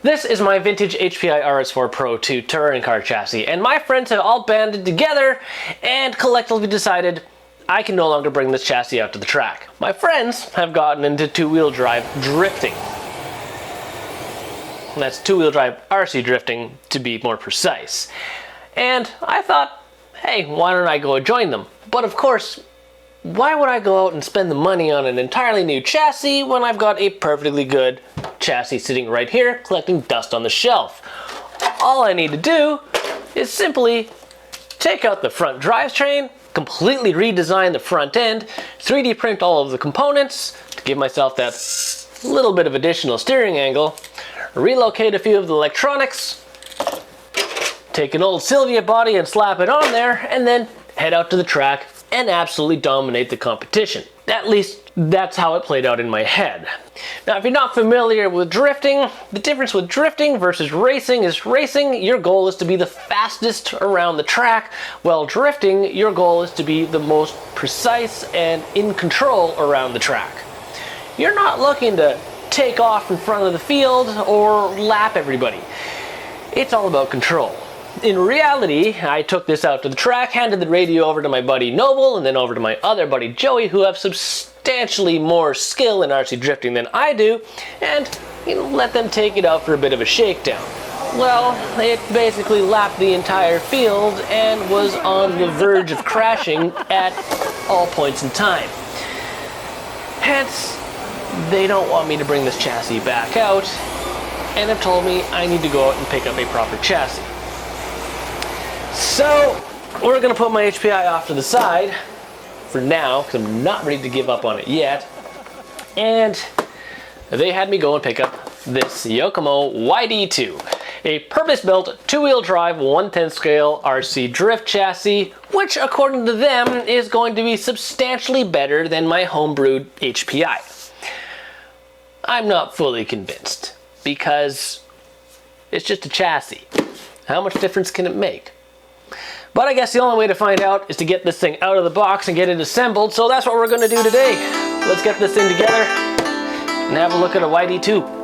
This is my vintage HPI RS4 Pro 2 touring car chassis, and my friends have all banded together and collectively decided I can no longer bring this chassis out to the track. My friends have gotten into two-wheel drive drifting. And that's two-wheel drive RC drifting, to be more precise. And I thought, hey, why don't I go join them? But of course, why would I go out and spend the money on an entirely new chassis when I've got a perfectly good chassis sitting right here collecting dust on the shelf? All I need to do is simply take out the front drivetrain, completely redesign the front end, 3D print all of the components to give myself that little bit of additional steering angle, relocate a few of the electronics, take an old Sylvia body and slap it on there, and then head out to the track and absolutely dominate the competition. At least that's how it played out in my head. Now, if you're not familiar with drifting, the difference with drifting versus racing is racing, your goal is to be the fastest around the track, while drifting, your goal is to be the most precise and in control around the track. You're not looking to take off in front of the field or lap everybody. It's all about control. In reality, I took this out to the track, handed the radio over to my buddy Noble, and then over to my other buddy Joey, who have substantially more skill in RC drifting than I do, and let them take it out for a bit of a shakedown. Well, it basically lapped the entire field and was on the verge of crashing at all points in time. Hence, they don't want me to bring this chassis back out, and have told me I need to go out and pick up a proper chassis. So, we're going to put my HPI off to the side for now, because I'm not ready to give up on it yet. And they had me go and pick up this Yokomo YD2, a purpose-built two-wheel drive 1/10 scale RC drift chassis, which according to them is going to be substantially better than my homebrewed HPI. I'm not fully convinced, because it's just a chassis. How much difference can it make? But I guess the only way to find out is to get this thing out of the box and get it assembled, so that's what we're going to do today. Let's get this thing together and have a look at a YD2.